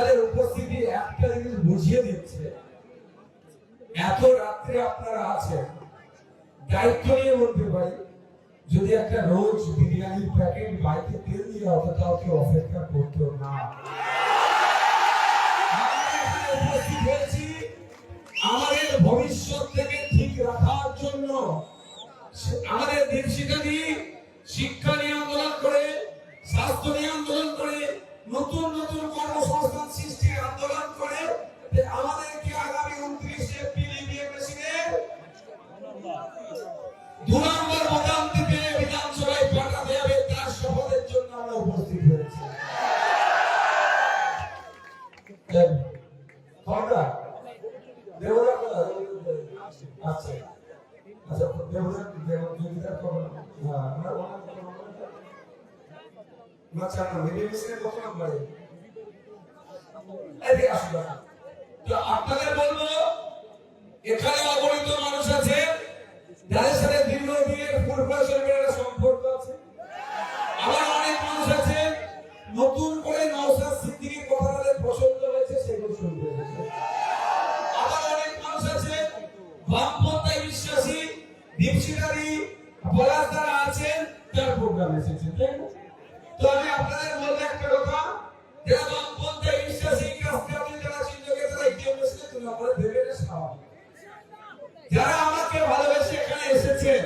আপনাদের উপস্থিতি একটা জিনিস বুঝিয়ে দিচ্ছে, এত রাত্রে আপনারা আছেন, দায়িত্ব নিয়ে বলতে পারি, যদি একটা রোজ বিরিয়ানির প্যাকেট বাইকে তেল দিয়ে হতো তাও কেউ অপেক্ষা করতো না। উপস্থিত হয়েছি আমাদের ভবিষ্যৎ থেকে ঠিক রাখার জন্য। আমাদের দীপশিখা নিয়ে শিক্ষা নিয়ে আন্দোলন করে, স্বাস্থ্য নিয়ে আন্দোলন করে, নতুন নতুন কর্মসংস্থান সৃষ্টির আন্দোলন করে আমাদেরকে আগামী 29 এপ্রিল ইভিএম মেশিনে 2 নম্বর বোতাম টিপে বিধানসভায় পাঠাতে হবে, তার শপথের জন্য আমরা উপস্থিত হয়েছি। আচ্ছা আচ্ছা, দেবদার খবর আপনাদের বলবো, এখানে অগণিত মানুষ আছে যাদের সাথে দীর্ঘদিনের পূর্বাচরণের সম্পর্ক আছে। আবার অনেক মানুষ আছে নতুন করে নওশাদ সিদ্দিকীর কথা তাদের পছন্দ হয়েছে, সেগুলো শুনতে হয়েছে। আবার অনেক মানুষ আছে বামপন্থায় বিশ্বাসী, দীপশিখারী পলাশ যারা আছেন তার প্রোগ্রাম এসেছে। তো আমি আপনাদের বলতে একটা কথা, যারা বামপন্থায় বিশ্বাসী কাজকে আপনি যারা চিন্তাকে তারা ইতিহাস মেশিনে তুলনা করে ভেবে এটা স্বাভাবিক। যারা আমাকে ভালোবেসে এখানে এসেছেন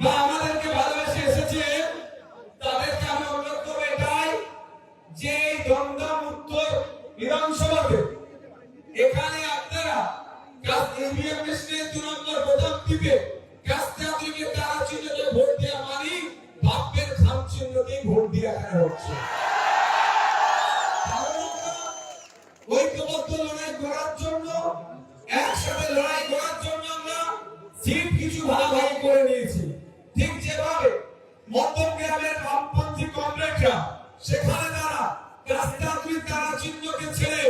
বা আমাদেরকে ভালোবেসে এসেছেন, তাদেরকে আমি অনুরোধ করবো এটাই যে দমদম উত্তর বিধানসভাতে এখানে আপনারা ইভিএম মেশিনে 2 নম্বর বোতাম টিপে কাজটা থেকে তারা চিহ্নকে ভোট দেওয়া মানে বাপের খাম চিহ্নকে ভোট দিয়ে রাখা হচ্ছে। ঐক্যবদ্ধ লড়াই করার জন্য, একসাথে লড়াই করার জন্য আমরা সিট কিছু ভাগাভাগি করে নিয়েছি। ঠিক যেভাবে মধ্যগ্রামের বামপন্থী কমরেডরা সেখানে তারা রাস্তাগুলি তারা চিহ্নকে ছেড়ে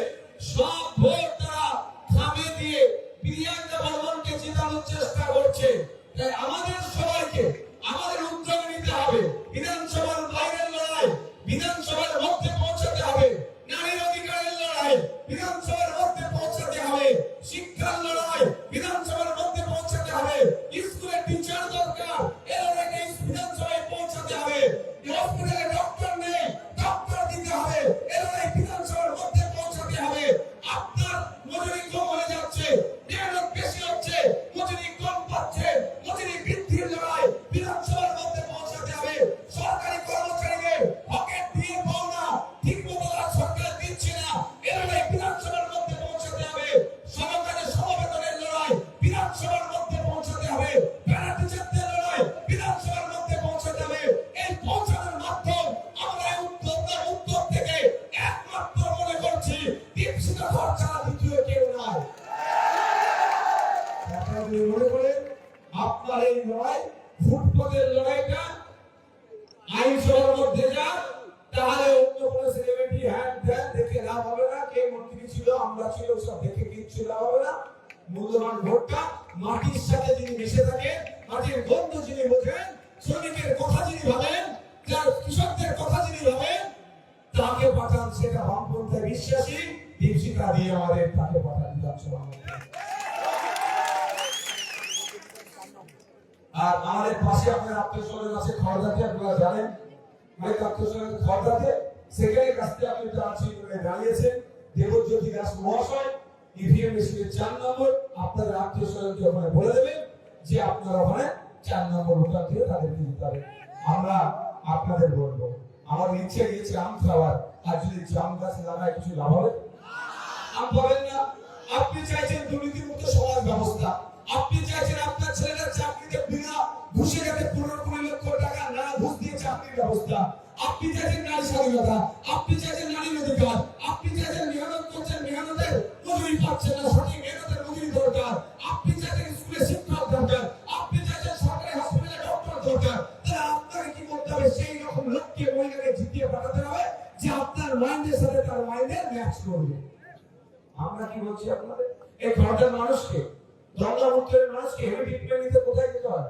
সব ভোট তারা খামে দিয়ে বিরিয়ানি ভবনকে জেতানোর চেষ্টা করছে। তাই আমাদের সবাইকে আমাদের উদ্যোগ নিতে হবে। বিধানসভার বাইরের লড়াই বিধানসভার মধ্যে পৌঁছাতে হবে, নারীর অধিকারের লড়াই বিধানসভার মধ্যে পৌঁছাতে হবে, শিক্ষার লড়াই বিধানসভার মধ্যে পৌঁছাতে হবে, স্কুলের টিচার দরকার এর লড়াই বিধানসভায় পৌঁছাতে হবে, হসপিটালে ডক্টর নেই ডক্টর দিতে হবে এর লড়াই বিধানসভার মধ্যে পৌঁছাতে হবে। আপনার মজুরি কম হয়ে যাচ্ছে, মেহনত বেশি হচ্ছে, মজুরি কম পাচ্ছে, মজুরি বৃদ্ধির লড়াই বিধানসভার মধ্যে পৌঁছাতে হবে। সরকারি কর্মচারীদের পকেট দিয়ে পাওনা ঠিকমতো সরকার দিচ্ছে না, এর লড়াই বিধানসভার মধ্যে পৌঁছাতে হবে। সরকারের সমবেতনের লড়াই বিধানসভার মধ্যে পৌঁছাতে হবে, প্যারা টিচারদের লড়াই বিধানসভার মধ্যে পৌঁছাতে হবে। এই পৌঁছানোর মাধ্যম আমরা উত্তর থেকে একমাত্র মনে করছি দীপশিখা ঘর ছাড়া দ্বিতীয় কেউ নাই। মনে করেন আপনার এই লড়াই ফুটপথের লড়াইটা আইনসভার মধ্যে যান, তাহলে অন্য কোনো সেলিব্রিটি হ্যান্ড দেন দেখে লাভ হবে না, কে মন্ত্রী ছিল আমরা ছিল সব দেখে কিচ্ছু লাভ হবে না। মূল্যবান ভোটটা মাটির সাথে যিনি মিশে থাকেন, মাটির গন্ধ যিনি বোঝেন, শ্রমিকের কথা যিনি ভাবেন, যার কৃষকদের কথা যিনি ভাবেন, তাকে পাঠান। সেটা বামপন্থায় বিশ্বাসী দীপশিখা দিয়ে আমাদের তাকে পাঠান বিধানসভার মধ্যে। আর আমাদের পাশে আপনার আত্মীয়-স্বজন আছে খড়দাতে, আপনারা জানেন অনেক আত্মীয়-স্বজন খড়দাতে, সেখানে কাছে আপনি আছি দাঁড়িয়েছেন দেবজ্যোতি দাস মহাশয় ইভিএম মেশিনের 4 নম্বর। আপনাদের আত্মীয়-স্বজনকে ওখানে বলে দেবেন যে আপনারা ওখানে 4 নম্বর বোতাম দিয়ে তাদেরকে দিতে হবে। আমরা আপনাদের বলবো, আমার ইচ্ছে গিয়েছে আম খাওয়ার, আর যদি জাম গাছ লাগায় কিছু লাভ হবে? আম পাবেন না। আপনি চাইছেন দুর্নীতিমুক্ত সমাজ ব্যবস্থা, আপনি চাইছেন আপনার ছেলেরা চাকরিতে বিনা ঘুষে যাতে 15-20 লক্ষ টাকা না ঘুষ দিয়ে চাকরির ব্যবস্থা, আপনি চাইছেন নারী স্বাধীনতা, আপনি চাইছেন নারীর অধিকার, আপনি চাইছেন মেহনত করছেন মেহনতের মজুরি পাচ্ছেন না, সঠিক মেহনতের মজুরি দরকার, আপনি চাইছেন স্কুলে শিক্ষক দরকার, আপনি চাইছেন সরকারি হাসপাতালে ডক্টর দরকার। তাহলে আপনাকে কি করতে হবে? সেই রকম লক্ষ্যে মহিলাকে জিতিয়ে পাঠাতে হবে যে আপনার মাইন্ডের সাথে তার মাইন্ডের ম্যাচ করবে। আমরা কি বলছি আপনাদের, এই ঘরটার মানুষকে, দমদম উত্তরের মানুষকে হেভি ট্রিটমেন্ট নিতে কোথায় যেতে হয়?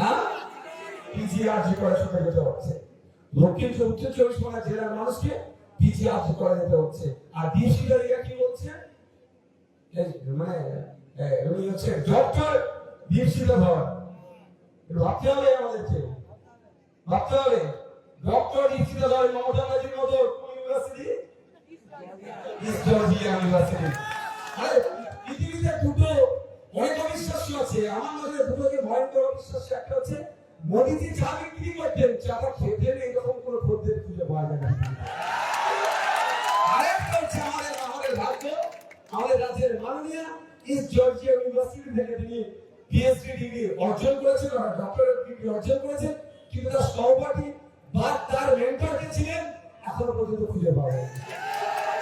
হ্যাঁ, পিজিআরজি করে শুনে যেতে হচ্ছে। দক্ষিণ উত্তর 24 পরগনা জেলার মানুষকে পিছিয়ে আসতে করে যেতে হচ্ছে। আর ডিসিটারিয়া কি বলছে, মানে উনি হচ্ছে ডক্টর দীপশিতা ধর, ভাবতে হবে আমাদেরকে, ভাবতে হবে ডক্টর দীপশিতা ধর মমতা ব্যানার্জির মতো ইউনিভার্সিটি, ইস্ট জর্জিয়া ইউনিভার্সিটি। আরে পৃথিবীতে দুটো অনেক অবিশ্বাস্য আছে, আমার মধ্যে দুটোকে ভয়ঙ্কর অবিশ্বাস্য। একটা হচ্ছে মোদিজি চা বিক্রি করতেন, চাটা খেতেন, এইরকম কোনো খদ্দের খুঁজে পাওয়া যায় না। আরেকটা হচ্ছে আমাদের ভাগ্য, আমাদের রাজ্যের মাননীয় ইস্ট জর্জিয়া ইউনিভার্সিটি থেকে তিনি পিএইচডি ডিগ্রি অর্জন করেছেন, ডক্টরেট ডিগ্রি অর্জন করেছেন, কিন্তু তার সহপাঠী বা তার মেন্টর কে ছিলেন এখনো পর্যন্ত খুঁজে পাওয়া যায়।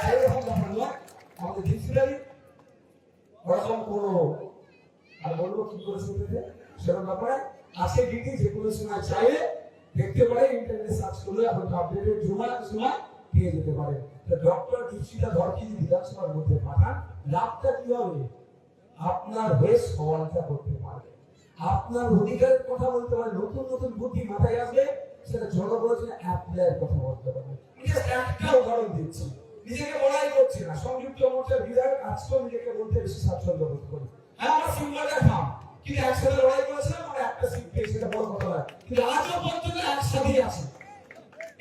সেরকম ব্যাপার নয় আমাদের ডিসিপ্লিনারি ওরকম কোনো, আর বলবো কি করে শুনতে, সেরকম ব্যাপারে আজকে ডিগ্রি যে কোনো সময় চাইলে দেখতে পারে, ইন্টারনেটে সার্চ করলে এখন আপডেটেড সময় পেয়ে যেতে পারে। তো ডক্টর দীপশিতা ধরকে বিধানসভার মধ্যে পাঠান, লাভটা কি হবে? আপনার হয়ে সওয়ালটা করতে পারবে, আপনার অধিকারের কথা বলতে পারবে, নতুন নতুন বুদ্ধি মাথায় আসবে, সেটা জনগণের জন্য অ্যাপ্লাইয়ের কথা বলতে পারবে। একটা উদাহরণ দিচ্ছি, নিজেকে বলাই করছি না, সংযুক্ত মোর্চার বিধায়ক আজকেও নিজেকে বলতে বেশি স্বাচ্ছন্দ্য বোধ করি। হ্যাঁ আমার সিম্বলটা খাম, কিন্তু একসাথে লড়াই করেছিলাম, আমার একটা সিট পেয়েছি, সেটা বড় কথা নয়, কিন্তু আজও পর্যন্ত একসাথেই আছে।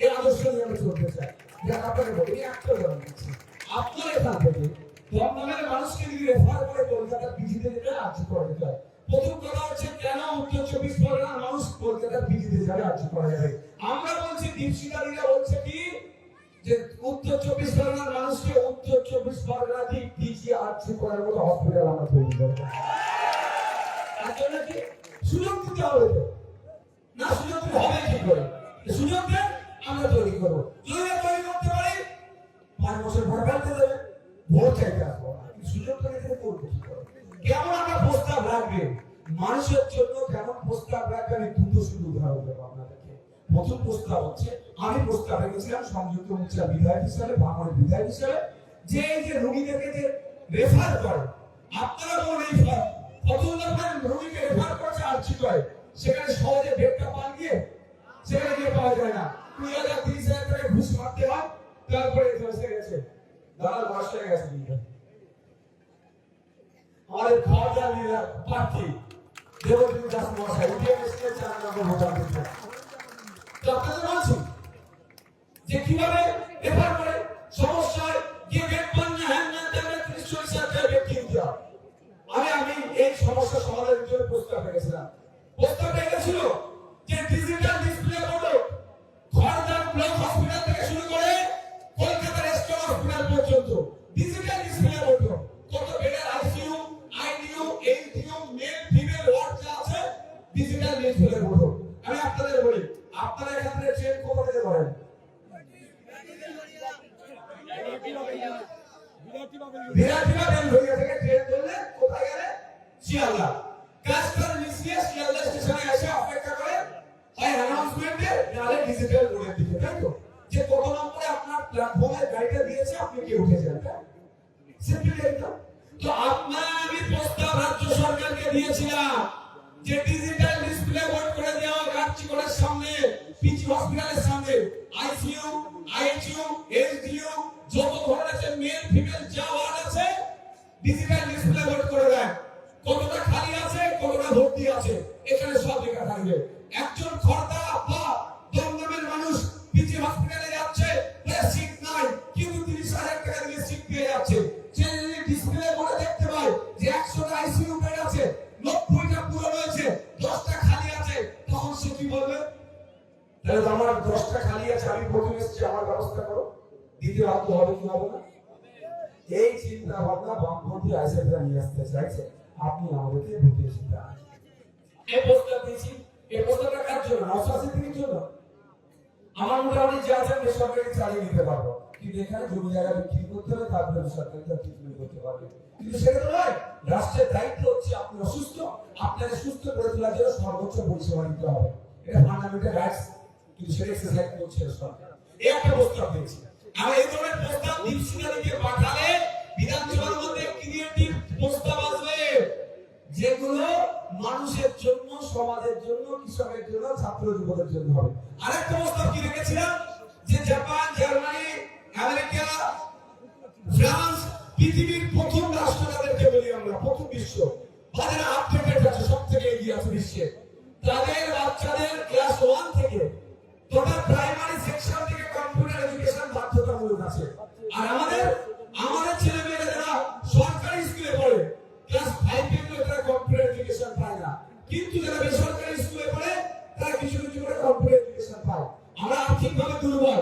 এই আদর্শ নিয়ে আমি চলতে চাই। আপনাকে বলি একটা উদাহরণ দিচ্ছি, আপনার এখান থেকে দমদমের মানুষকে যদি রেফার করে কলকাতার পিজিতে যেতে আর্জি করা যেতে হয়, প্রথম কথা হচ্ছে কেন উত্তর 24 পরগনার মানুষ কলকাতার পিজিতে যাবে আর্জি করা যাবে? আমরা বলছি, দীপশিতারিরা বলছে কি যে উত্তর 24 পরগনার মানুষকে উত্তর 24 পরগনাতে পিজি আর্জি করার মতো হসপিটাল আমরা তৈরি করব। তার জন্য কি সুযোগ দিতে হবে? তো না, সুযোগ দিতে হবে কি করে? সুযোগ দেন, আমরা তৈরি করবো। যদি তৈরি করতে পারি 5 বছর পর ফেলতে দেবে, ভোট চাইতে আসবো না, সুযোগটা নিতে করবো কি করে? কেমন আমরা প্রস্তাব রাখবে মানুষের জন্য, কেমন প্রস্তাব রাখবে? আমি দুটো শুধু উদাহরণ দেবো আপনাদেরকে। প্রথম প্রস্তাব হচ্ছে, আমি প্রস্তাব রেখেছিলাম সংযুক্ত মোর্চা বিধায়ক হিসাবে, ভাঙনের বিধায়ক হিসাবে, যে এই যে রোগীদেরকে যে রেফার করে, আপনারা কোন রেফার প্রথম রোগীকে রেফার করছে আর্জি করে, সেখানে সহজে বেডটা পান গিয়ে সেখানে গিয়ে পাওয়া যায় না, 20,000 30,000 টাকা ঘুষ মারতে হয়, তারপরে বসে গেছে দালাল বসে হয়ে গেছে। আমাদের খাওয়া নিয়ে প্রার্থী দেবদূত দাস মহাশয় ইউপিএসসি 4 নম্বর ভোটার দিচ্ছে। তো আপনাদের বলছি যে কিভাবে রেফার করে সমস্যায় গিয়ে বেড পান না, হ্যাঁ না তাহলে 30,000 টাকা বেড কিনতে হয়। আমি এই সমস্যা সমাধানের জন্য প্রস্তাব রেখেছিলাম। প্রস্তাব রেখেছিল যে ডিজিটাল ডিসপ্লে বোর্ড খড়দার ব্লক হসপিটাল থেকে শুরু করে কলকাতার স্টেট হসপিটাল পর্যন্ত ডিজিটাল ডিসপ্লে বোর্ড, কত বেডের ICU, IDU, HDU, male female ward যা আছে, ডিজিটাল ডিসপ্লে বোর্ড। আমি আপনাদের বলি, আপনারা এখান থেকে ট্রেন কোথা থেকে করেন? বিরাটিবা বেলঘরিয়া থেকে ট্রেন ধরলে কোথায় গেলে? শিয়ালদা। কাজটার মিশিয়ে শিয়ালদা স্টেশনে এসে অপেক্ষা করে হয় অ্যানাউন্সমেন্টে, নালে ডিজিটাল বোর্ডের দিকে, তাই তো? যে কত নম্বরে আপনার প্ল্যাটফর্মের গাড়িটা দিয়েছে, আপনি কি উঠেছেন, তাই? সিম্পলি এটা। তো আপনারা, আমি প্রস্তাব রাজ্য সরকারকে দিয়েছিলাম যে ডিজিটাল ডিসপ্লে বোর্ড করে দেওয়া কার্যকরের সামনে, পিজি হসপিটালের সামনে, আইসিইউ, আইএইচইউ, এইচডিইউ, যত ধরনের মেল ফিমেল যা ওয়ার্ড আছে, ডিজিটাল ডিসপ্লে বোর্ড করে দেয়। কতটা খালি আছে, কতটা ভর্তি আছে, এখানে সব লেখা থাকবে। একজন খর্দা বা দমদমের মানুষ পিজি হসপিটালে যাচ্ছে, সিট নাই, কিন্তু 30,000 টাকা দিয়ে সিট পেয়ে যাচ্ছে। সে যদি ডিসপ্লে বোর্ডে দেখতে পায় যে 100টা আইসিইউ বেড আছে, 90টা পুরো রয়েছে, 10টা খালি আছে, তখন সে কি বলবে? তাহলে আমার 10টা খালি আছে, আমি প্রথম এসেছি, আমার ব্যবস্থা করো, দ্বিতীয় বাধ্য হবে কি হবে না? এই চিন্তা ভাবনা বামপন্থী আইসিএফরা নিয়ে আসতে চাইছে। আপনি আমাদেরকে বুঝিয়ে চিন্তা, এই প্রস্তাব দিয়েছি, এই প্রস্তাবটা কার জন্য? নওশাদ সিদ্দিকীর জন্য। আমার মোটামুটি যে আছে বেসরকারি চালিয়ে নিতে পারবো, কিন্তু এখানে জমি জায়গা বিক্রি করতে হবে, তারপরে বেসরকারিটা ট্রিটমেন্ট করতে পারবে। কিন্তু সেটা তো নয়, রাষ্ট্রের দায়িত্ব হচ্ছে আপনি অসুস্থ, আপনাকে সুস্থ করে তোলার জন্য সর্বোচ্চ পরিষেবা দিতে হবে, এটা ফান্ডামেন্টাল রাইটস। কিন্তু সেটা এক্সারসাইজ করছে সরকার। এই একটা প্রস্তাব দিয়েছি। আর এই ধরনের প্রস্তাব দীপশিতাকে পাঠালে বিধানসভার মধ্যে ক্রিয়েটিভ প্রস্তাব আসবে, যেগুলো মানুষের জন্য, সমাজের জন্য, কৃষকের জন্য, ছাত্র যুবদের জন্য হবে। আরেকটা প্রস্তাব কি রেখেছিলাম যে জাপান, জার্মানি, পৃথিবীর প্রথম রাষ্ট্র যাদেরকে বলি আমরা, প্রথম বিশ্ব, যারা আপডেটেড আছে, সব থেকে এগিয়ে আছে বিশ্বে, তাদের বাচ্চাদের ক্লাস 1 থেকে টোটাল প্রাইমারি সেকশন থেকে কম্পিউটার এডুকেশন বাধ্যতামূলক আছে। আর আমাদের ছেলে মেয়েরা যারা সরকারি স্কুলে পড়ে ক্লাস 5 থেকে তারা কম্পিউটার এডুকেশন পায় না, কিন্তু যারা বেসরকারি স্কুলে পড়ে তারা কিছু কিছু করে কম্পিউটার এডুকেশন পায়। আমরা আর্থিকভাবে দুর্বল,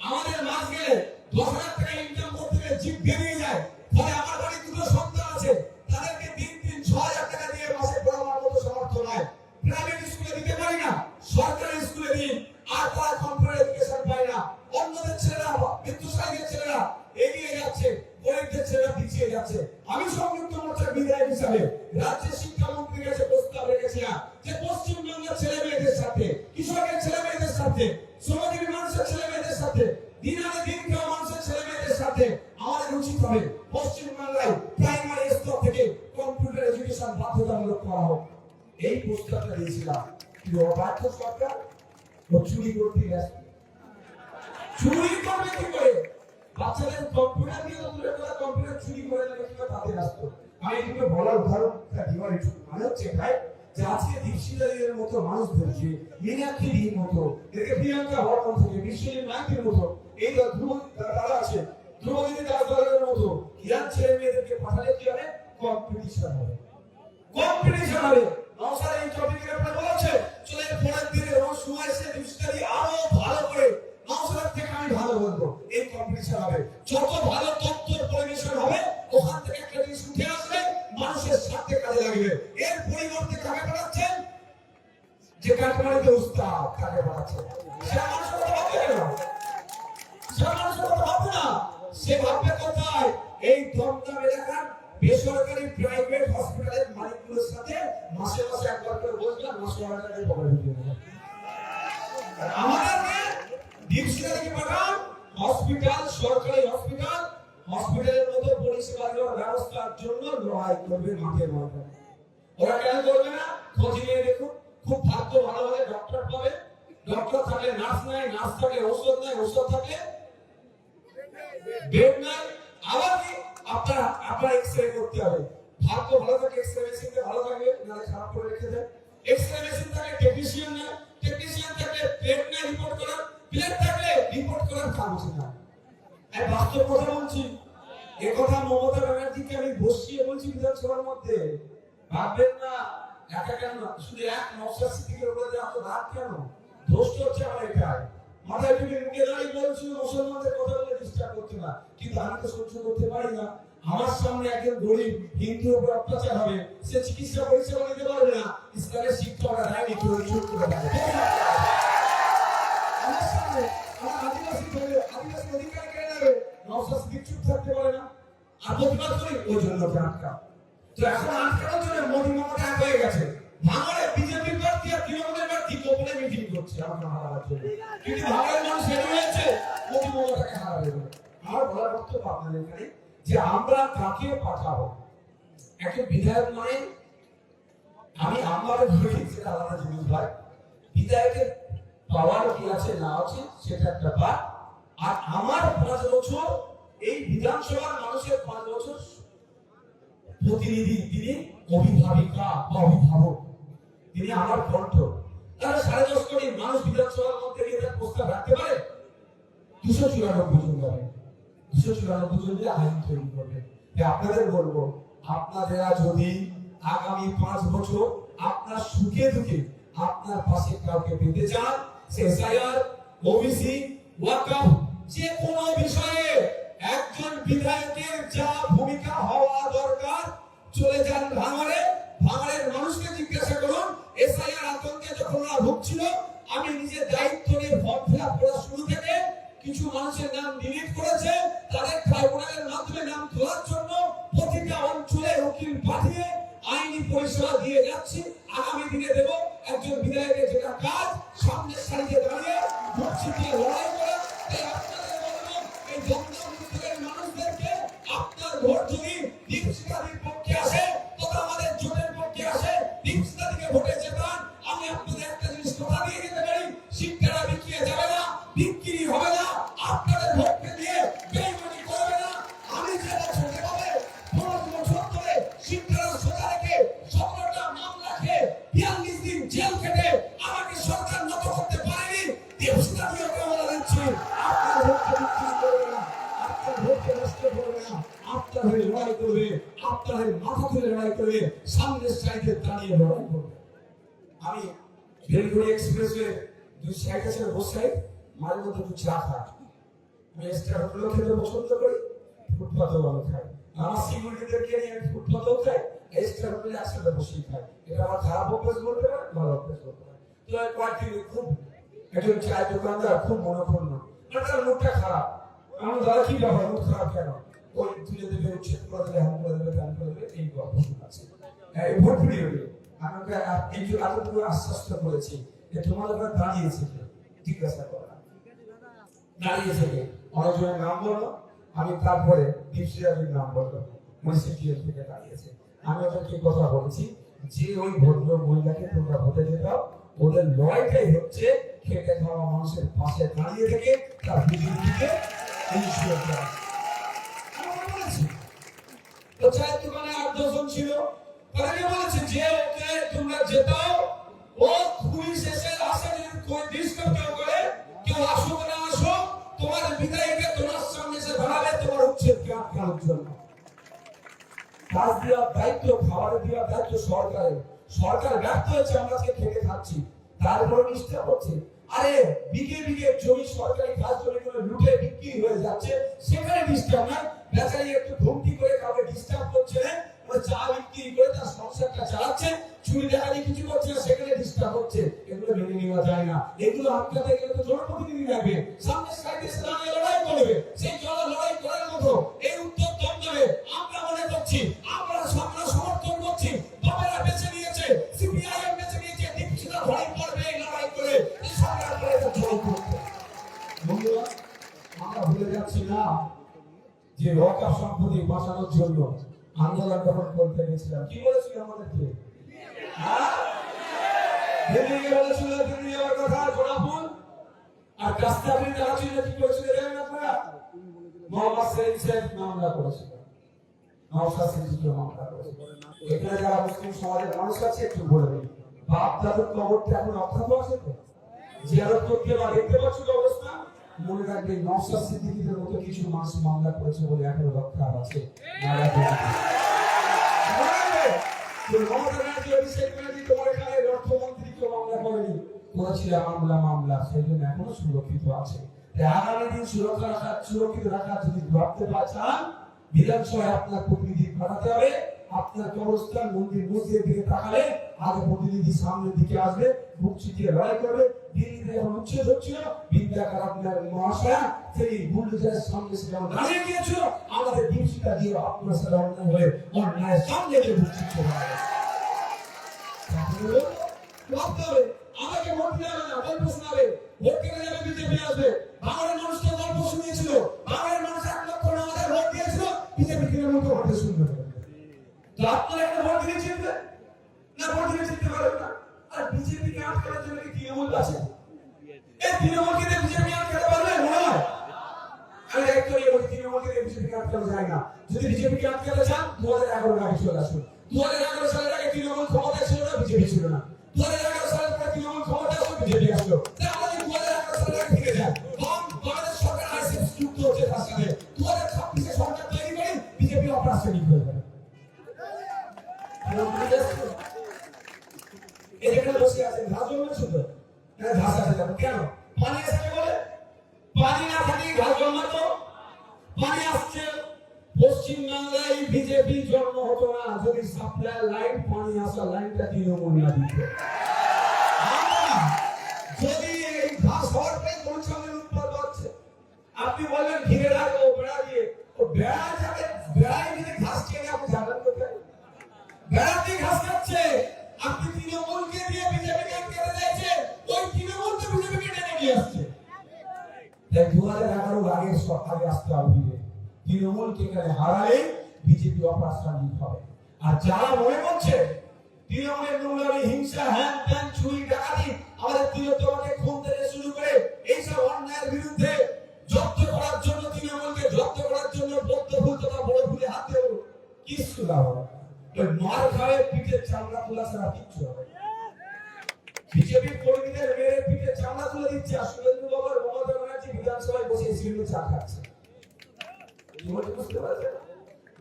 আমাদের মাস গেলে 10,000 টাকা ইনকাম করতে গেলে জিপ বেরিয়ে যায়। ফলে আমার বাড়ি দুটো সন্তান আছে, তাদেরকে দিন 6,000 টাকা দিয়ে মাসে পড়ানোর মতো সামর্থ্য নাই। প্রাইভেট স্কুলে দিতে পারি না, সরকারি স্কুলে দিই, আর তারা কম্পিউটার এডুকেশন পায় না। অন্যদের ছেলেরা, বিদ্যুৎসাহীদের ছেলেরা এগিয়ে যাচ্ছে, গরিবদের ছেলেরা পিছিয়ে যাচ্ছে। আমি সংযুক্ত মোর্চার বিধায়ক হিসাবে রাজ্যের শিক্ষামন্ত্রীর কাছে প্রস্তাব রেখেছিলাম যে পশ্চিমবঙ্গের ছেলে মেয়েদের সাথে, কৃষকের ছেলে মেয়েদের সাথে, শ্রমজীবী মানুষের ছেলে মেয়েদের সাথে, দিন আনে দিন খাওয়া মানুষের ছেলে মেয়েদের সাথে আমাদের উচিত হবে পশ্চিমবাংলায় প্রাইমারি স্তর থেকে কম্পিউটার এডুকেশন বাধ্যতামূলক করা হোক। এই প্রস্তাবটা দিয়েছিলাম, কিন্তু অবাধ্য সরকার ও চুরি করতে গেছে। চুরি করবে কি করে? বাচ্চাদের কম্পিউটার দিয়ে দূরে করে কম্পিউটার চুরি করে নেবে কি তাদের রাস্ত। আমি এগুলো বলার উদাহরণটা দিবার একটু মানে হচ্ছে ভাই, যে আজকে দীপশিলাদের মতো মানুষদেরকে, মীনাক্ষীর মতো, এদেরকে প্রিয়াঙ্কা বর্মন থেকে বিশ্বজিৎ নায়কের মতো, এই ধ্রুব তারা আছে, ধ্রুবদীদি দাসদলের মতো ইয়ার ছেলে মেয়েদেরকে পাঠালে কি হবে? কম্পিটিশন হবে, কম্পিটিশন হবে। নওশাদ এই টপিকের উপরে বলেছে, চলে পরের দিনে রোজ সময় এসে দীপশিলাদি আরো ভালো করে নওশাদ থেকে আমি ভালো বলবো, এই কম্পিটিশন হবে। যত ভালো তথ্যের পরিবেশন হবে, ওখান থেকে একটা জিনিস উঠে আসবে, মানুষের স্বার্থে কাজে লাগবে। এর পরিবর্তে কাকে পাঠাচ্ছেন? যে কাঠমারিতে উস্তাদ কাকে পাঠাচ্ছে? সে মানুষের কথা ভাববে কেন? সে মানুষের কথা ভাববে না, সে ভাববে কোথায়? এই দমদম এলাকার বেসরকারি প্রাইভেট হসপিটালের মালিকগুলোর সাথে মাসে মাসে একবার করে বসলাম, মাসে টাকা পকেটে ঢুকিয়ে দেবো। আমাদেরকে দীপশিলাকে পাঠান হসপিটাল, সরকারি হসপিটাল, হসপিটালের মতো পরিষেবা দেওয়ার ব্যবস্থার জন্য লড়াই করবে মাঠে ময়দানে। ওরা কেন করবে না? খোঁজ নিয়ে দেখুন, খুব ভাগ্য ভালো হলে ডক্টর পাবে, ডক্টর থাকলে নার্স নাই, নার্স থাকলে ওষুধ নাই, ওষুধ থাকলে বেড নাই। আবার কি আপনার এক্সরে করতে হবে, ভাগ্য ভালো থাকে এক্সরে মেশিনটা ভালো থাকবে, নাহলে খারাপ করে রেখে দেয়। এক্সরে মেশিন থাকলে টেকনিশিয়ান নাই, টেকনিশিয়ান থাকলে প্লেট নাই রিপোর্ট করার, প্লেট থাকলে রিপোর্ট করার কাজ না। আমি বাস্তব কথা বলছি, এ কথা মমতা ব্যানার্জিকে আমি বসিয়ে বলছি বিধানসভার মধ্যে। ভাববেন না একা কেন, শুধু এক নওশাদ সিদ্দিকীর উপরে যে এত রাগ কেন? দোষ হচ্ছে আমার একাই। মাথায় টুপি মুখে দাঁড়িয়ে বলছিল মুসলমানদের কথা বলে ডিস্টার্ব করতে না, কিন্তু আমি তো সহ্য করতে পারি না। আমার সামনে একজন গরিব হিন্দুর উপর অত্যাচার হবে, সে চিকিৎসা পরিষেবা নিতে পারবে না, ইসলামের শিক্ষা ওরা দেয়নি, কেউ চুপ করে থাকে। আমার সামনে আমার আদিবাসী অধিকার কেড়ে নেবে, নওশাদ সিদ্দিক চুপ থাকতে পারে না, আর প্রতিবাদ করি ওই জন্য আটকা। তো এখন আটকানোর জন্য মোদী মমতা এক হয়ে গেছে। ভাঙড়ে বিজেপির প্রার্থী আর তৃণমূলের প্রার্থী গোপনে মিটিং করছে আমাকে হারাবার জন্য, কিন্তু ভাঙড়ের মানুষ হেরে হয়েছে মোদী মমতাকে হারাবে। আমার বলার বক্তব্য আপনাদের এখানে যে আমরা কাকে পাঠাবো। একজন বিধায়ক মানে আমি আমাদের ধরি সেটা আলাদা জিনিস ভাই। বিধায়কের পাওয়ার কি আছে না আছে সেটা একটা ব্যাপার। আর আমার 5 বছর এই বিধানসভার মানুষের 5 বছর প্রতিনিধি, তিনি অভিভাবিকা বা অভিভাবক, তিনি আমার কণ্ঠ। তাহলে 10.5 কোটি মানুষ বিধানসভার মধ্যে গিয়ে তার প্রস্তাব রাখতে পারে? 294 জন যাবে, 294 জন দিয়ে আইন তৈরি করবে। আপনাদের বলবো, আপনারা যদি আগামী 5 বছর আপনার সুখে দুঃখে আপনার পাশে কাউকে পেতে চান, সে এসআইআর, ওবিসি, ওয়াকফ, যে কোনো বিষয়ে একজন বিধায়কের যা ভূমিকা হওয়া দরকার, চলে যান ভাঙড়ে, ভাঙড়ের মানুষকে জিজ্ঞাসা করুন। এসআইআর আতঙ্কে যখন ওরা ভুগছিল, আমি নিজের দায়িত্ব নিয়ে ফর্ম ফিল আপ করা শুরু থেকে কিছু মানুষের নাম ডিলিট করেছে, তাদের ট্রাইব্যুনালের মাধ্যমে নাম তোলার জন্য প্রতিটা অঞ্চলে উকিল পাঠিয়ে আইনি পরিষেবা দিয়ে যাচ্ছি। আগামী দিনে দেব। একজন বিধায়কের যেটা কাজ, সামনের সারিতে দাঁড়িয়ে ভোট ছিটিয়ে লড়াই করা। তাই আপনাদের বলবো, এই দমদম অঞ্চলের মানুষদেরকে হয়ে লড়াই করবে, আপনার হয়ে মাথা তুলে লড়াই করবে, সামনের সাইডে দাঁড়িয়ে লড়াই করবে। আমি বেলগুড়ি এক্সপ্রেসওয়ে 2 সাইড আছে, বোস সাইড মাঝে মধ্যে একটু চা খাই। আমি এক্সট্রা হোটেলও খেতে পছন্দ করি, ফুটপাতেও ভালো খাই। আমার সিকিউরিটিদেরকে নিয়ে আমি ফুটপাতেও খাই, এক্সট্রা হোটেলে একসাথে বসেই খাই। এটা আমার খারাপ অভ্যাস বলতে পারে, ভালো অভ্যাস বলতে পারে। তো কয়েকদিন খুব একজন চায়ের দোকানদার খুব মনোক্ষুণ্ণ, তার মুখটা খারাপ। আমার দাদা কি ব্যাপার, মুখ খারাপ কেন? ওই তুলে দেবে, উচ্ছেদ করে দেবে, হাম করে দেবে, গান করে দেবে, এই গল্প শোনাচ্ছে। এই ভোটপুরি হলো আমাকে এই যে আরো পুরো আশ্বস্ত করেছি যে তোমাদের দাঁড়িয়েছে জিজ্ঞাসা করা দাঁড়িয়েছে কে, অনেকজনের নাম বললো। আমি তারপরে ডিসিআরের নাম বললো, মিউনিসিপ্যালিটি থেকে দাঁড়িয়েছে। আমি ওদেরকে কথা বলেছি যে ওই ভদ্র মহিলাকে তোমরা ভোটে যেতাও, ওদের লড়াইটাই হচ্ছে খেটে খাওয়া মানুষের পাশে দাঁড়িয়ে থেকে তার বিজেপিকে ইনশিওর করা। তো চায়ের দোকানে 8-10 জন ছিল, তারা বলেছে যে ওকে তোমরা যেতাও, ও পুলিশ এসে আসে, কোন ডিস্টার্ব কেউ করে, কেউ আসুক না আসুক, তোমার বিধায়ককে তোমার সামনে এসে দাঁড়াবে তোমার উচ্ছেদ করার জন্য। কাজ দেওয়ার দায়িত্ব, খাবার দেওয়ার দায়িত্ব সরকারের। সরকার ব্যর্থ হয়েছে, আমরা আজকে খেতে খাচ্ছি, তারপরে ডিস্টার্ব হচ্ছে। আরে বিঘে বিঘে জমি সরকারি খাস জমিগুলো লুটে বিক্রি হয়ে যাচ্ছে, সেখানে ডিস্টার্ব না। বেচারি একটু ঘুমটি করে কাউকে ডিস্টার্ব করছে না, ও চা বিক্রি করে তার সংসারটা চালাচ্ছে, চুরি ডাকাতি কিছু করছে না, সেখানে ডিস্টার্ব হচ্ছে। এগুলো মেনে নেওয়া যায় না। এগুলো আটকাতে গেলে তো জনপ্রতিনিধি লাগবে, সামনে সাইডে দাঁড়িয়ে লড়াই করবে। সেই লড়াই করার মতো এই উত্তর দমদমে আমরা মনে করছি, আমরা সামনে সমর্থন করছি। বাবারা বেছে নিয়েছে, সিপিআইএম বেছে নিয়েছে, দীপশিখা ভয় করবে এই লড়াই করে, এই সরকার করে এটা জয় করতে। বন্ধুরা, আমরা ভুলে যাচ্ছি না যে ওয়াকাফ সম্পত্তি বাঁচানোর জন্য আন্দোলন যখন করতে গেছিলাম, কি বলেছিল আমাদেরকে? দিল্লি বলেছিল, দিল্লি যাওয়ার কথা জোড়াফুল আর কাস্তাবি যারা ছিল কি করেছিল জানেন আপনারা? মোহাম্মদ সেলিম সাহেব মামলা করেছিল, নওশাদ সিদ্দিকী মামলা করেছিল। এখানে যারা মুসলিম সমাজের মানুষ আছে একটু বলে দিই, বাপ দাদুর কবরটা এখন অক্ষত আছে তো, জিয়ারত করতে বা দেখতে পাচ্ছ অবস্থা। মনে রাখবেন নওশাদ সিদ্দিকীদের মতো কিছু মানুষ মামলা করেছে বলে এখনো রক্ষা আছে। মামলা সেই জন্য এখনো সুরক্ষিত আছে। আগামী দিন সুরক্ষিত রাখার যদি ভাবতে চান, বিধানসভায় আপনার প্রতিনিধি পাঠাতে হবে। আপনার কবরস্থান মন্দির মসজিদের দিকে তাকালে আগে প্রতিনিধি সামনের দিকে আসবে, বুক চিতিয়ে লড়াই করবে। দিল্লিতে যখন উচ্ছেদ হচ্ছিল, বিদ্যাকার আপনার মহাশয়া সেই বুলডোজারের সামনে সে যেমন দাঁড়িয়ে গিয়েছিল, আমাদের দীপশিখা দিয়ে আপনার সাথে অন্যায় হয়ে অন্যায়ের সামনে গিয়ে বুক চিততে হবে। ভাবতে হবে, আমাকে ভোট দেওয়া হবে না, গল্প শোনাবে, ভোট কেটে যাবে, বিজেপি আসবে। বাংলার মানুষ তো গল্প শুনিয়েছিল, বাংলার মানুষ 1 লক্ষ আমাদের ভোট দিয়েছিল, বিজেপি কিনে মতো ভোটে শুনবে। তো আপনারা একটা ভোট দিয়ে জিতবে না, ভোট দিয়ে জিততে পারবেন না। আর বিজেপিকে আটকানোর জন্য কি তৃণমূল আছে? এই তৃণমূলকে দিয়ে বিজেপি আটকাতে পারবে মনে হয়? আমি একটু এই তৃণমূলকে দিয়ে বিজেপিকে আটকানো যায় না। যদি বিজেপিকে আটকাতে চান 2011 আগে চলে আসুন। 2011 সালের আগে তৃণমূল ক্ষমতায় ছিল না, বিজেপি ছিল না। 2011 সালের পরে তৃণমূল ক্ষমতায় আসলো, বিজেপি আসলো। আমাদের 2011 সালের আগে ফিরে যান। বাংলাদেশ সরকার আইসিএস যুক্ত হচ্ছে তার সাথে 2026 সরকার তৈরি করে বিজেপি অপ্রাসঙ্গিক হয়ে যাবে। এখানে বসে আছেন ঘাস জন্মেছে তো, ঘাস আছে কেন? পানি আছে বলে, পানি না থাকলে ঘাস জন্মাতো। পানি আসছে, পশ্চিম বাংলায় বিজেপি জন্ম হতো না যদি সাপ্লাই লাইন, পানি আসা লাইনটা তৃণমূল না দিত। যদি এই ঘাস হওয়ার পরে কোন সামনের উৎপাদ হচ্ছে, আপনি বলবেন ঘিরে রাখবো বেড়া দিয়ে, ও বেড়া যাবে, বেড়াই দিলে ঘাস খেয়ে আপনি যাবেন কোথায়? বেড়াতে ঘাস খাচ্ছে। আপনি তৃণমূলকে দিয়ে বিজেপিকে কেটে দিয়েছে, ওই তৃণমূলকে বিজেপিকে টেনে নিয়ে আসছে। তাই 2011 আগে আসতে হবে, তৃণমূলকে এখানে হারালে বিজেপি অপ্রাসঙ্গিক হবে। আর যারা মনে করছে তৃণমূলের নোংরামি, হিংসা, হ্যান ত্যান, চুরি ডাকাতি, আমাদের প্রিয়তমাকে খুন থেকে শুরু করে এইসব অন্যায়ের বিরুদ্ধে জব্দ করার জন্য, তৃণমূলকে জব্দ করার জন্য বদ্ধ ভূত তথা বড় ভুলে হাত দেব কিছু লাভ হবে। মার খাওয়ে পিঠের চামড়া তোলা ছাড়া কিচ্ছু হবে। বিজেপি কর্মীদের মেরে পিঠে চামড়া তুলে দিচ্ছে, আর সুরেন্দ্র বাবুর মমতা ব্যানার্জি বিধানসভায় বসে সিলিন্ডার চা খাচ্ছে। বুঝতে পারছেন?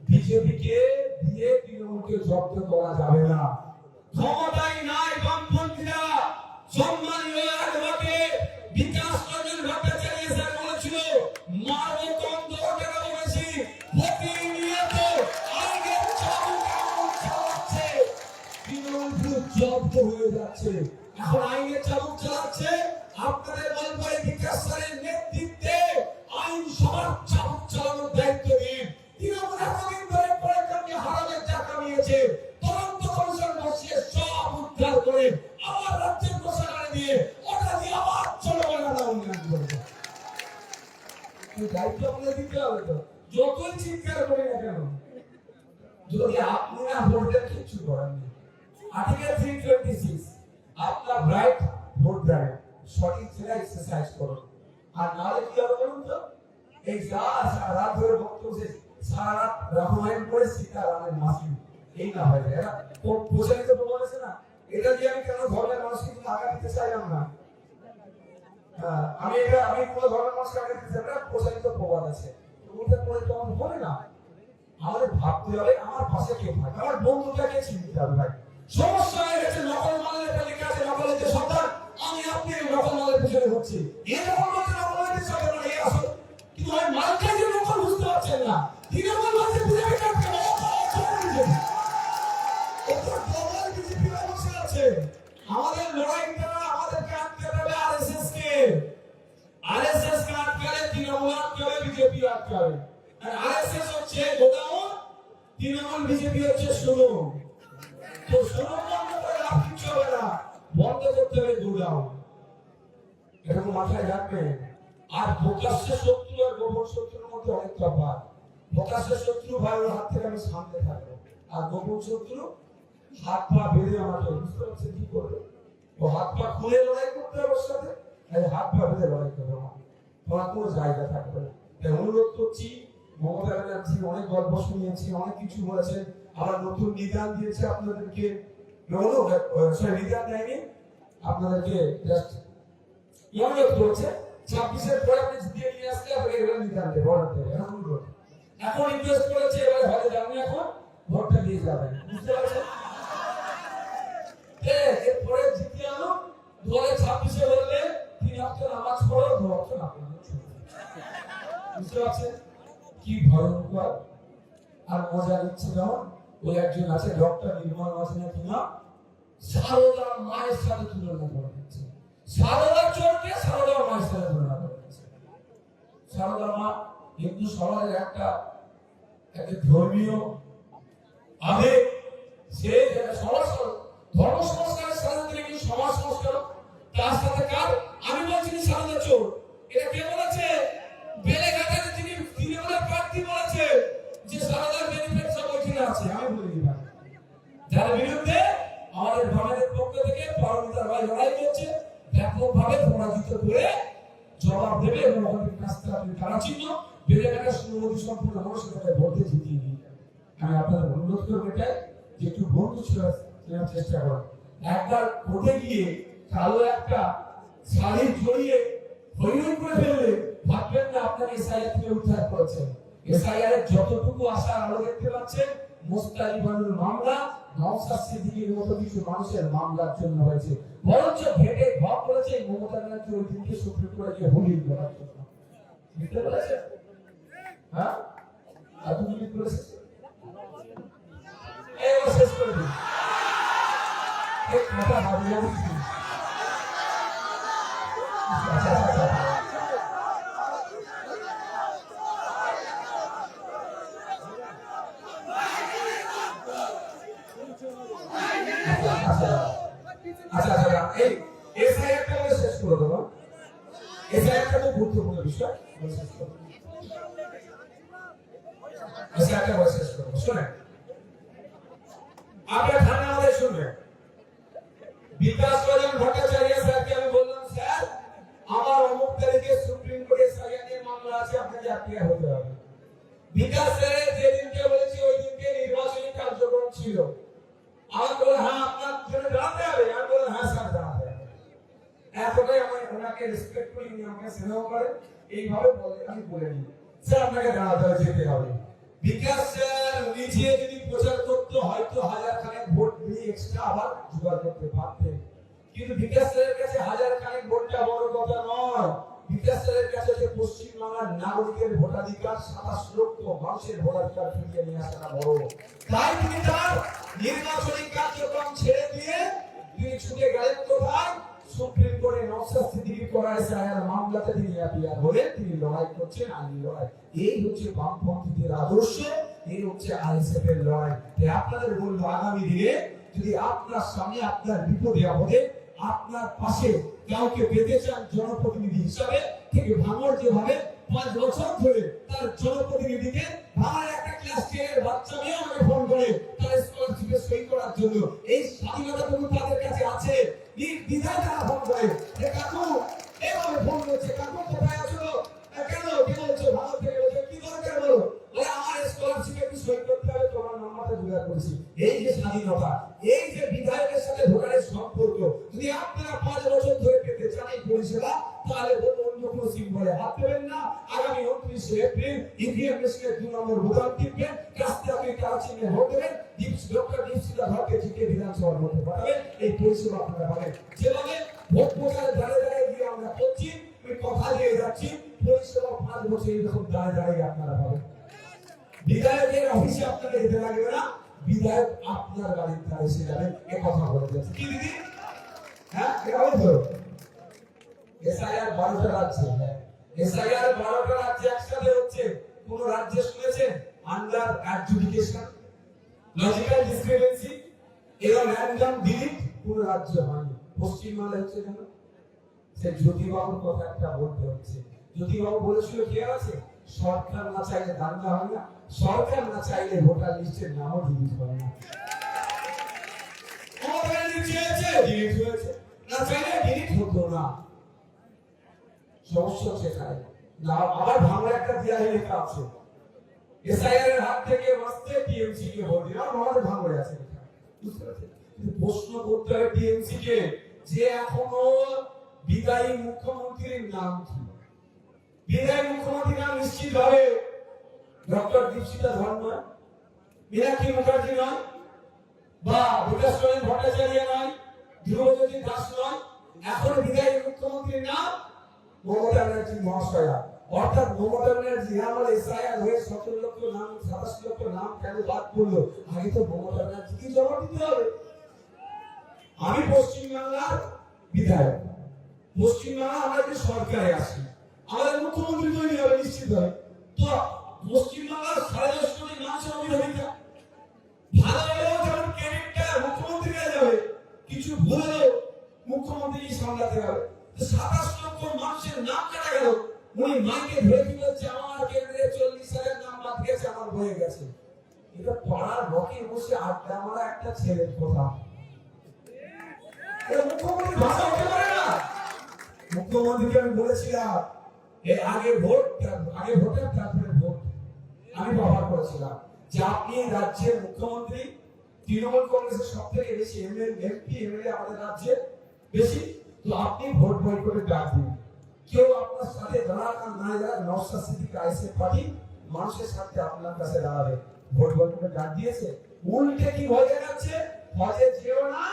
বিজেপিকে দিয়ে তৃণমূলকে জব্দ করা যাবে না। ক্ষমতায় নাই বামপন্থীরা। সম্মানীয় অ্যাডভোকেট বিকাশ রঞ্জন ভট্টাচার্য স্যার বলেছিল, মারবো কম দরকার বেশি, প্রতিনিয়ত আইনের চাবুক চালাচ্ছে, তৃণমূল জব্দ হয়ে যাচ্ছে। এখন আইনের চাবুক চালাচ্ছে আপনাদের মলবাড়ি বিকাশ স্যারের নেতৃত্বে। আইন সবার চাবুক চালানোর দায়িত্ব নিন। তৃণমূল এতদিন ধরে কয়েকজনকে হারামের টাকা নিয়েছে, তদন্ত কমিশন বসিয়ে সব উদ্ধার করে আবার রাজ্যের প্রশাসনে দিয়ে ওটা দিয়ে আবার জনগণের উন্নয়ন করবে। দায়িত্ব আপনাদের দিতে হবে তো, যতই চিৎকার করি না কেন, যদি আপনি না ভোট দেন কিছু করার নেই। আর্টিকেল 326 আপনার রাইট ভোট দেন, সঠিক জায়গায় এক্সারসাইজ করুন। আর নাহলে কি হবে বলুন তো, এই যা সারা রাত ধরে বক্তব্য সারা রাত রামায়ণ করে সীতারামের মাসি এই না হয় এরা প্রচারিত প্রমাণ আছে না। এটা দিয়ে আমি কেন ধর্মের মানুষকে টাকা দিতে চাইলাম না। আমি কোনো ধর্মের মানুষকে টাকা দিতে চাই না, প্রচারিত প্রবাদ আছে, ওটা করে তো আমার হবে না। আমাদের ভাবতে হবে আমার পাশে কে থাকে, আমার বন্ধুটাকে চিনতে হবে। ভাই সমস্যা হয়ে গেছে, নকল মালের একটা লেখা আছে, নকলের যে সন্তান, আমি আপনি নকল মালের পিছনে হচ্ছি। এরকম বলছে নকল মালের সাথে মানে এই আসল, কিন্তু ওই মালটা যে নকল বুঝতে পারছেন না। তৃণমূল বলছে বিজেপি কাটকে আমাদের লড়াইটা আমাদেরকে আটকে দেবে আরএসএস কে। আরএসএস কে আটকালে তৃণমূল আটকাবে, বিজেপি আটকাবে। আর আরএসএস হচ্ছে গোডাউন, তৃণমূল বিজেপি হচ্ছে শুরু। তো শুরু বন্ধ করে লাভ কিছু হবে না, বন্ধ করতে হবে গোডাউন। এরকম মাথায় রাখবেন। আর প্রকাশ্যে শত্রু আর গোপন শত্রুর মধ্যে অনেক তফাৎ। প্রকাশ্যে শত্রু ভাইয়ের হাত থেকে আমি সামনে থাকবো, আর গোপন শত্রু হাত পা বেঁধে আমাকে, বুঝতে পারছেন কি করবে? ও হাত পা খুলে লড়াই করতে হবে ওর সাথে, হাত পা বেঁধে লড়াই করবো না, তোমার কোনো জায়গা থাকবে না। তাই অনুরোধ করছি, মমতা ব্যানার্জি অনেক গল্প শুনিয়েছি, অনেক কিছু বলেছে, আবার নতুন নিদান দিয়েছে আপনাদেরকে। নিদান দেয়নি আপনাদেরকে, জাস্ট অনুরোধ করছে 26-এর পরে আপনি দিয়ে নিয়ে আসলে আপনাকে এগুলো নিদান দেবে, অর্ডার দেবে। এখন ইনভেস্ট করেছে, এবারে হলে যাবেন, এখন ভোটটা দিয়ে যাবেন, বুঝতে পারছেন? এরপরে জিতে আনো 2026-এ বললে 3 হপ্তাহ নামাজ পড়ো, 2 হপ্তাহ নামাজ, বুঝতে পারছেন কি ভয়ঙ্কর। আর মজা নিচ্ছে যেমন ওই একজন আছে ডক্টর নির্মল মাসিনা কিনা, সারদা মায়ের সাথে তুলনা করে দিচ্ছে। সারদা চোরকে সারদা মায়ের সাথে তুলনা করে দিচ্ছে। সারদা মা হিন্দু সমাজের একটা ধর্মীয় আবেগ, সে সমাজ ধর্ম সংস্কারের সাথে তিনি কিন্তু সমাজ সংস্কার, তার সাথে কার আমি বলছি সারদা চোর। এটা কে বলেছে? বেলেঘাটাতে তিনি তৃণমূলের প্রার্থী বলেছে যে সারদার বেনিফিট সব ওইখানে আছে। আমি বলে দিলাম যার বিরুদ্ধে আমাদের ধর্মের পক্ষ থেকে পারমিতার ভাই লড়াই করছে, ব্যাপকভাবে পরাজিত করে জবাব দেবে এবং আমাদের কাছ থেকে আপনি কারা চিহ্ন বেলেঘাটা সুমতি সম্পূর্ণ মানুষের কাছে ভোটে জিতিয়ে নিয়ে যাবে। আমি আপনাদের অনুরোধ করবো এটাই যে একটু বন্ধু চেনার চেষ্টা করুন। একবার ভোটে গিয়ে কালো একটা শাড়ি জড়িয়ে হইরই করে ফেললে ভাববেন না আপনাকে এসআইআর থেকে উদ্ধার করেছেন। এসআইআর এর যতটুকু আশা আলো দেখতে পাচ্ছেন, মোস্তালিবানুর মামলা, নওশাদ সিদ্দিকীর মতো কিছু মানুষের মামলার জন্য হয়েছে। বরঞ্চ ঘেটে ভাব করেছে মমতা ব্যানার্জি ওই দিনকে সুপ্রিম কোর্টে গিয়ে হুলিং করার জন্য। বুঝতে পেরেছেন? হ্যাঁ, আর তুমি কি করেছিস? এই শেষ করে দিন, এক কথা ভাবিয়ে দিচ্ছি। গুরুত্বপূর্ণ বিষয় শুনেন, আপনার ঠান্ডা মাথায় শুনবেন। বিকাশ রঞ্জন ভট্টাচার্য স্যারকে আমি বললাম, স্যার আমার অমুক তারিখে সুপ্রিম কোর্টে এসআইআর নিয়ে মামলা আছে, আপনাকে অ্যাপ্লাই হতে হবে। বিকাশ স্যারের যেদিনকে বলেছি ওই দিনকে নির্বাচনী কার্যক্রম ছিল। আমার বলে হ্যাঁ আপনার জন্য জানাতে হবে, আমি বললাম হ্যাঁ স্যার জানাতে হবে। এতটাই আমি ওনাকে রেসপেক্ট করি, উনি আমাকে স্নেহ করেন, এইভাবে বলে আমি বলে নিই স্যার আপনাকে জানাতে হবে, যেতে হবে। বিকাশ স্যার পিছিয়ে যদি প্রচার করতে হয়তো হাজার খানেক ভোট দিয়ে এক্সট্রা আবার জোগাড় করতে পারতেন, কিন্তু বিকাশ স্যারের কাছে হাজার খানেক ভোটটা বড় কথা নয়। বিকাশ স্যারের কাছে যে পশ্চিমবাংলার নাগরিকের ভোটাধিকার 27 লক্ষ মানুষের ভোটাধিকার ফিরিয়ে নিয়ে আসাটা বড়। তাই তিনি তার নির্বাচনী কার্যক্রম ছেড়ে দিয়ে তিনি ছুটে গেলেন কোথায়? সুপ্রিম কোর্টে নওশাদ সিদ্দিকী করার এসআইআর মামলাতে তিনি অ্যাপিয়ার হলেন, তিনি লড়াই করছেন আইনি লড়াই। এই হচ্ছে বামপন্থীদের আদর্শ, এই হচ্ছে আইএসএফ এর লড়াই। তাই আপনাদের বলবো আগামী দিনে যদি আপনার সামনে আপনার বিপদে আপদে আপনার পাশে কাউকে পেতে চান জনপ্রতিনিধি হিসাবে, ঠিক ভাঙড় যেভাবে 5 বছর ধরে তার জনপ্রতিনিধিকে ভাঙড়ের একটা ক্লাস 10 এর বাচ্চা মেয়ে আমাকে ফোন করে তার স্কলারশিপে সই করার জন্য, এই স্বাধীনতাটুকু তাদের কাছে আছে, নির্দ্বিধায় তারা ফোন করে যে কাকু এভাবে ফোন করছে, কাকু কোথায় আছো, কেন কি বলছো, ভাঙড় থেকে বলছো, কি দরকার বলো, আমার স্কলারশিপে একটু সই করতে হবে, তোমার নাম্বারটা জোগাড় করেছি। এই যে স্বাধীনতা, এই যে বিধায়কের সাথে ভোটারের সম্পর্ক, যদি আপনারা 5 বছর ধরে পেতে চান এই পরিষেবা, তাহলে অন্য কোনো সিম্বলে হাত দেবেন না। আগামী 29 এপ্রিল ইভিএম মেশিনের 2 নম্বর বোতাম টিপবেন, কাস্তে আপনি তার চিহ্নে ভোট দেবেন, ডক্টর দীপশিতা ধরকে জিতে বিধানসভার ভোটে পাঠাবেন। এই পরিষেবা আপনারা পাবেন। যেভাবে ভোট প্রচারের দাঁড়ে দাঁড়িয়ে গিয়ে আমরা করছি, ওই কথা দিয়ে যাচ্ছি, পরিষেবা 5 বছর এরকম দাঁড়ে দাঁড়িয়ে আপনারা পাবেন। বিধায়কের অফিসে আপনাকে যেতে লাগবে না, বিধায়ক আপনার বাড়ির ধারে এসে যাবেন। এ কথা বলে যাচ্ছে কি দিদি? হ্যাঁ, কেমন ধরো এসআইআর 12টা রাজ্যে, এসআইআর 12টা রাজ্যে একসাথে হচ্ছে। কোন রাজ্যে শুনেছেন আন্ডার অ্যাডজুডিকেশন, লজিক্যাল ডিসক্রিপেন্সি এবং র্যান্ডম ডিলিট? কোন রাজ্য হয়নি। পশ্চিমবাংলা হচ্ছে কেন? সে জ্যোতিবাবুর কথা একটা বলতে হচ্ছে। জ্যোতিবাবু বলেছিল কি আছে, সরকার না চাইলে দাঙ্গা হয় না, সরকার না চাইলে ভোটার লিস্টের নামও ডিলিট হয় না। আমাদের নিচে আছে ডিলিট হয়েছে, না চাইলে ডিলিট হতো না। সমস্যা সেখানে না। আবার ভাঙড়ে একটা দিয়াহে লেখা আছে এসআইআর এর হাত থেকে বাঁচতে টিএমসি কে ভোট দিন। আমাদের ভাঙড়ে আছে লেখা, বুঝতে পারছেন? প্রশ্ন করতে হবে টিএমসি কে যে এখনো বিদায়ী মুখ্যমন্ত্রীর নাম কি? বিদায়ী মুখ্যমন্ত্রীর নাম নিশ্চিত হবে ডক্টর দীপশিতা ধর নয়, মীনাক্ষী মুখার্জি নয়, বা বিকাশরঞ্জন ভট্টাচার্য নয়, ধ্রুবজ্যোতি দাস নয়। এখন বিদায়ী মুখ্যমন্ত্রীর নাম মমতা ব্যানার্জি মহাশয়া। অর্থাৎ মমতা ব্যানার্জি আমার এসআইআর হয়ে 17 লক্ষ নাম 27 লক্ষ নাম কেন বাদ পড়লো? আগে তো মমতা ব্যানার্জি কি জবাব দিতে হবে। আমি পশ্চিমবাংলার বিধায়ক, পশ্চিমবাংলা আমরা যে সরকারে আসি, আমাদের মুখ্যমন্ত্রী তৈরি হবে নিশ্চিত হবে। তো পশ্চিমবাংলার 10.5 কোটি মানুষের অভিভাবিকা ভালো হলেও যখন ক্রেডিটটা মুখ্যমন্ত্রীরা যাবে, কিছু ভুল হলেও মুখ্যমন্ত্রী সামলাতে হবে। 27 লক্ষ মানুষের নাম কাটা গেল, উনি মাইকে ধরে কি বলছে, আমার কেন্দ্রে 40 হাজার নাম বাদ গেছে, আমার হয়ে গেছে। এটা পাড়ার রকে বসে আড্ডা মারা একটা ছেলের কথা। মুখ্যমন্ত্রী ভাষা হতে পারে না। মুখ্যমন্ত্রীকে আমি বলেছিলাম এর আগে ভোটের তারপরে ভোট, আমি ব্যবহার করেছিলাম যে আপনি রাজ্যের মুখ্যমন্ত্রী, তৃণমূল কংগ্রেসের সব থেকে বেশি এমপি এমএলএ আমাদের রাজ্যে বেশি, তো আপনি ভোট বয়কটে ডাক দিন। কেউ আপনার সাথে দাঁড়াক আর না দাঁড়াক, নওশাদ সিদ্দিকী আইএসএফ পার্টি মানুষের সাথে আপনার কাছে দাঁড়াবে। ভোট বয়কটে ডাক দিয়েছে, উল্টে কি ভয় দেখাচ্ছে, হজে যেও না,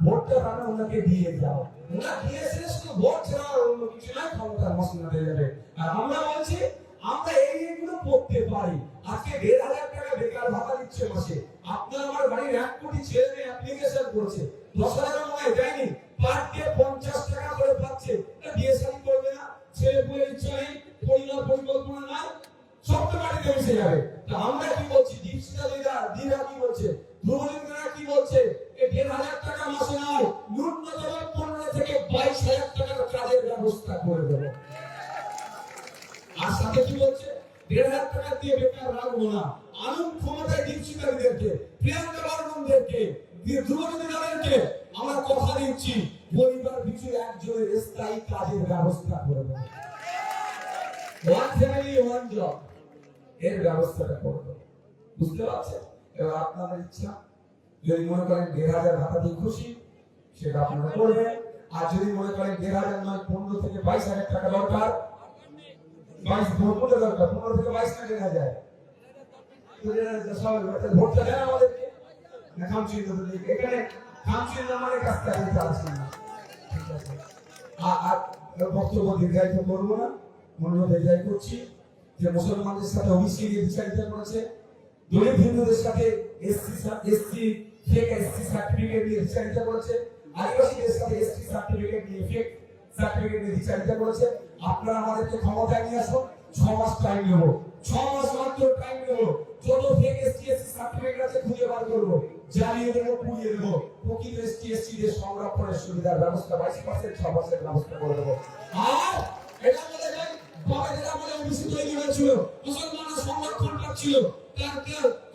ভোটটা তাহলে ওনাকে দিয়ে যাও। ওনা দিয়েছে শুধু ভোট ছাড়া অন্য কিছু না, ক্ষমতার মসনদে হয়ে যাবে। আর আমরা বলছি আমরা এইগুলো করতে পারি। আজকে 1,500 টাকা বেকার ভাতা দিচ্ছে মাসে, আপনার আমার বাড়ির 1 কোটি ছেলে মেয়ে অ্যাপ্লিকেশন করেছে, 10,000 মনে দেয়নি, পার ডে 50 টাকা করে পাচ্ছে। বিয়ে শাদী করবে না, ছেলে পুলে ইচ্ছা নেই, পরিবার পরিকল্পনা নাই, সব তো মাটিতে মিশে যাবে। তা আমরা কি বলছি, দীপশিতা দিদা কি বলছে, ধ্রুবজ্যোতিরা কি বলছে, 1,500 টাকা মাসে নয়, ন্যূনতম 15 থেকে 22,000 টাকার কাজের ব্যবস্থা করে দেবো। আর সাথে কি বলছে, 1,500 টাকা দিয়ে বেকার রাখবো না, আনুন ক্ষমতায় দীপশিতাদেরকে, প্রিয়াঙ্কা বর্মনদেরকে, ধ্রুবজ্যোতিদেরকে আমরা কথা দিচ্ছি পরিবার পিছু একজনের স্থায়ী কাজের ব্যবস্থা করে দেবো। ওয়ান ফ্যামিলি ওয়ান জব এর ব্যবস্থাটা করবো। বুঝতে পারছেন? এবার আপনাদের ইচ্ছা, যদি মনে করেন 1,500 ভাতা দিয়ে খুশি, সেটা আপনারা করবেন। আর যদি মনে করেন 1,500 নয়, 15 থেকে 22,000 টাকা দরকার, 22 দরকার, 15 থেকে 22 না 1,000, ভোটটা দেন আমাদেরকে না খামচিহ্ন এখানে খামচিহ্ন আমাদের কাছ থেকে চাচ্ছি না। ঠিক আছে, আর বক্তব্য দীর্ঘায়িত করবো না, মনোযোগ দীর্ঘায়িত করছি যে মুসলমানদের সাথে ওবিসি বিচারিতা করেছে, দলিত হিন্দুদের সাথে এসসি ফেক এসসি সার্টিফিকেট দিয়ে বিচারিতা করেছে, আদিবাসীদের সাথে এসটি সার্টিফিকেট দিয়ে ফেক সার্টিফিকেট দিয়ে বিচারিতা করেছে। আপনারা আমাদেরকে ক্ষমতায় নিয়ে আসুন, 6 মাস টাইম নেবো, 6 মাস মাত্র টাইম নেবো। যত ফেক এসটি এসসি সার্টিফিকেট আছে খুঁজে বার করবো, জ্বালিয়ে দেবো, পুড়িয়ে দেবো। প্রকৃত এসটি এসসি দের সংরক্ষণের সুবিধার ব্যবস্থা 22% 6% ব্যবস্থা করে দেবো। আর এটা বলে যাই বাবাদের আমলে ওবিসি তৈরি হয়েছিল, মুসলমানদের সংরক্ষণ ছিল, তার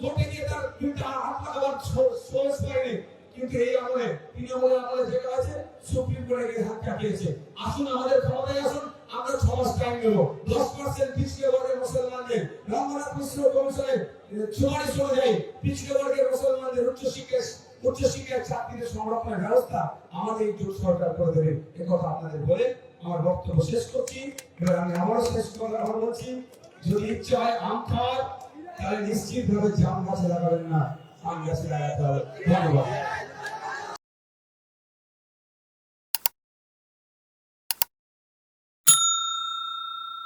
কোর্টে গিয়ে তার কিন্তু আবার সোর্স পায়নি। কিন্তু এই আমলে তৃণমূলের আমলে যেটা আছে সুপ্রিম কোর্টে গিয়ে হাত কাটিয়েছে। আসুন আমাদের ক্ষমতায় আসুন, আমরা 6 মাস টাইম নেব। 10% পিছিয়ে বর্গের মুসলমানদের রঙ্গনাথ মিশ্র কমিশনের সুপারিশ অনুযায়ী পিছিয়ে বর্গের মুসলমানদের উচ্চশিক্ষার ছাত্রীদের সংরক্ষণের ব্যবস্থা আমাদের এই জোট সরকার করে দেবে। এ কথা আপনাদের বলে আমার বক্তব্য শেষ করছি। এবার আমি আবারও শেষ করে আবার বলছি, যদি ইচ্ছা হয় আম খাওয়ার তাহলে নিশ্চিতভাবে জাম গাছে লাগাবেন না, আম গাছে লাগাতে হবে। ধন্যবাদ।